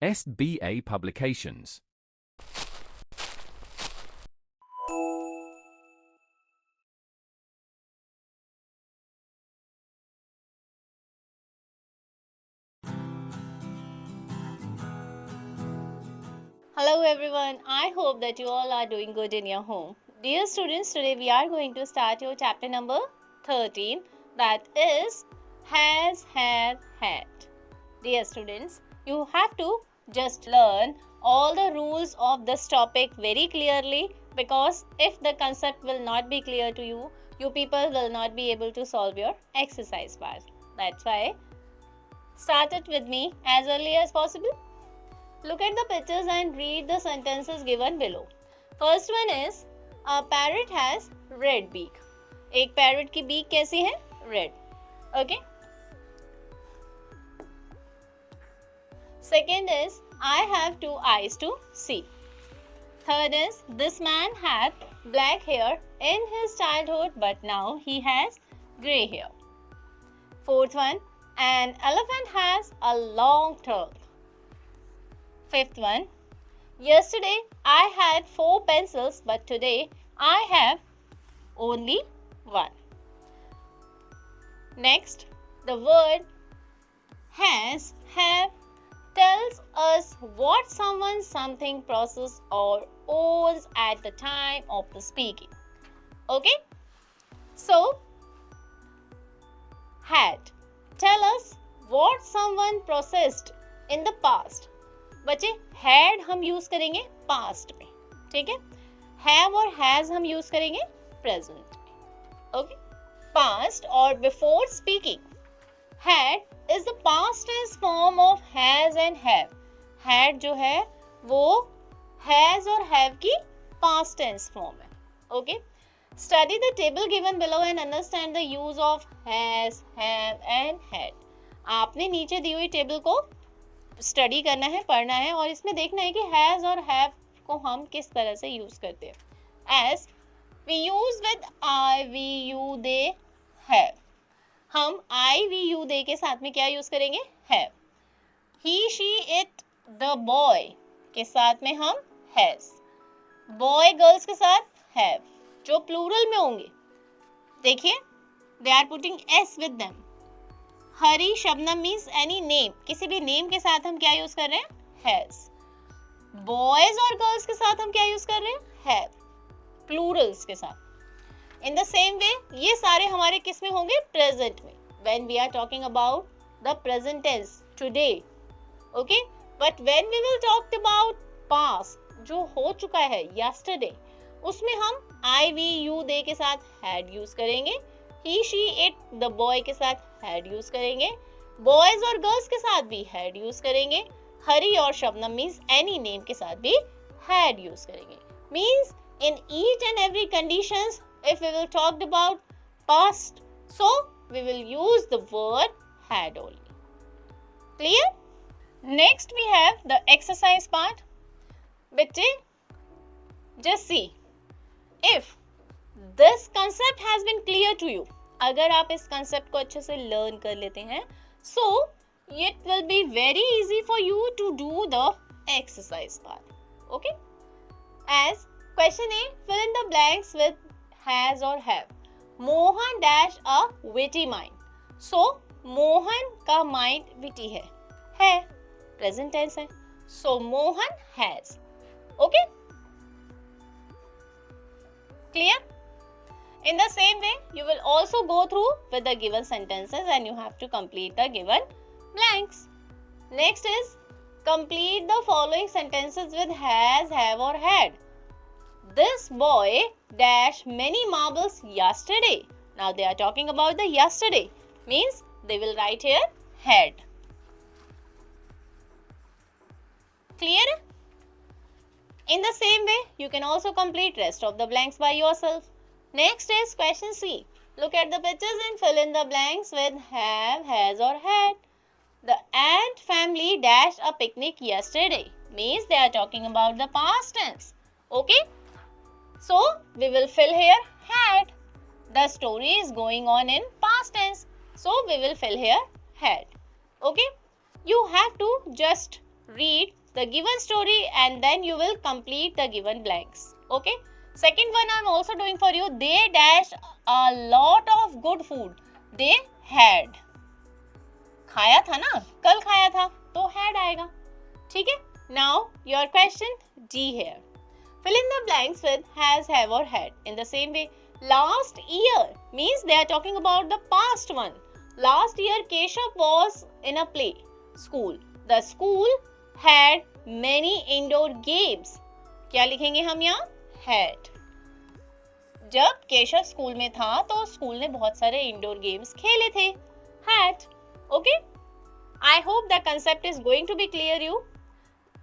SBA Publications. Hello everyone, I hope that you all are doing good in your home. Dear students, today we are going to start your chapter number 13, that is has, have, had. Dear students, you have to just learn all the rules of this topic very clearly, because if the concept will not be clear to you, you people will not be able to solve your exercise part. That's why start it with me as early as possible. Look at the pictures and read the sentences given below. First one is, a parrot has red beak. एक parrot की beak कैसी है? Red. Okay. Second is, I have two eyes to see. Third is, this man had black hair in his childhood, but now he has grey hair. Fourth one, an elephant has a long trunk. Fifth one, yesterday I had 4 pencils, but today I have only 1. Next, the word has, have tells us what someone, something, process or owns at the time of the speaking. Okay? So, had tell us what someone processed in the past. बच्चे had हम use करेंगे past में, ठीक है. have और has हम use करेंगे present में. ओके. past और before speaking. had is the past tense form of has and have. had जो है वो has और have की past tense form है. Okay. Study the table given below and understand the use of has, have and had. आपने नीचे दी हुई table को स्टडी करना है, पढ़ना है और इसमें देखना है कि हैज़ और हैव को हम किस तरह से यूज़ करते हैं. As we use with I, we, you, they, have. हम आई, वी, यू, दे के साथ में क्या यूज़ करेंगे? Have. He, she, it, the boy के साथ में हम हैज़. बॉय गर्ल्स के साथ हैव, जो प्लूरल में होंगे. देखिए, they are putting S with them. Hari, Shabnam means any name, किसी भी नेम के साथ हम क्या यूज कर रहे हैं? हैज. बॉयज और गर्ल्स के साथ हम क्या यूज कर रहे हैं? हैव, प्लूरल्स के साथ. इन द सेम वे ये सारे हमारे किस में होंगे? प्रेजेंट में. When we are talking about the present tense today. Okay. But when we will talk about past, जो हो चुका है, यस्टरडे, उसमें हम आई, वी, यू, दे के साथ हैड यूज करेंगे. ही, शी, इट, द बॉय के साथ हैड यूज करेंगे. बॉयज और गर्ल्स के साथ भी हैड यूज करेंगे. हरी और शबनम मीन्स एनी नेम के साथ भी हैड यूज करेंगे. Means in each and every conditions, if we will talk about past, so we will use the word had only. Clear? Next we have the exercise part. बेटे just see if this concept has been clear to you. अगर आप इस concept को अच्छे से learn कर लेते हैं, so it will be very easy for you to do the exercise part. Okay. As question A, fill in the blanks with has or have. Mohan dash a witty mind. So Mohan का mind witty है, present tense है. So Mohan has. Okay. Clear? In the same way, you will also go through with the given sentences and you have to complete the given blanks. Next is, complete the following sentences with has, have or had. This boy dashed many marbles yesterday. Now they are talking about the yesterday. Means they will write here had. Clear? In the same way, you can also complete rest of the blanks by yourself. Next is question C. Look at the pictures and fill in the blanks with have, has or had. The ant family dashed a picnic yesterday. Means they are talking about the past tense. Okay? So, we will fill here had. The story is going on in past tense. So, we will fill here had. Okay? You have to just read the given story and then you will complete the given blanks. Okay. Second one I'm also doing for you. They dash a lot of good food. They had. खाया था ना, कल खाया था तो had आएगा. ठीक है. Now your question D here. Fill in the blanks with has, have or had. In the same way, last year means they are talking about the past one. Last year Keshav was in a play school. The school had many indoor games. क्या लिखेंगे हम यहाँ? Had. जब Keshav school में था तो school ने बहुत सारे इंडोर गेम्स खेले थे. Had. Okay? I hope the concept is going to be clear you.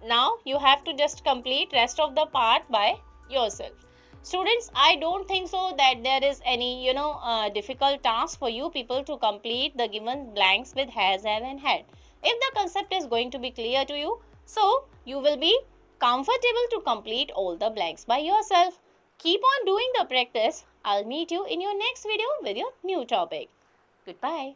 Now you have to just complete rest of the part by yourself. Students, I don't think so that there is any difficult task for you people to complete the given blanks with has, have and had. If the concept is going to be clear to you, so you will be comfortable to complete all the blanks by yourself. Keep on doing the practice. I'll meet you in your next video with your new topic. Goodbye.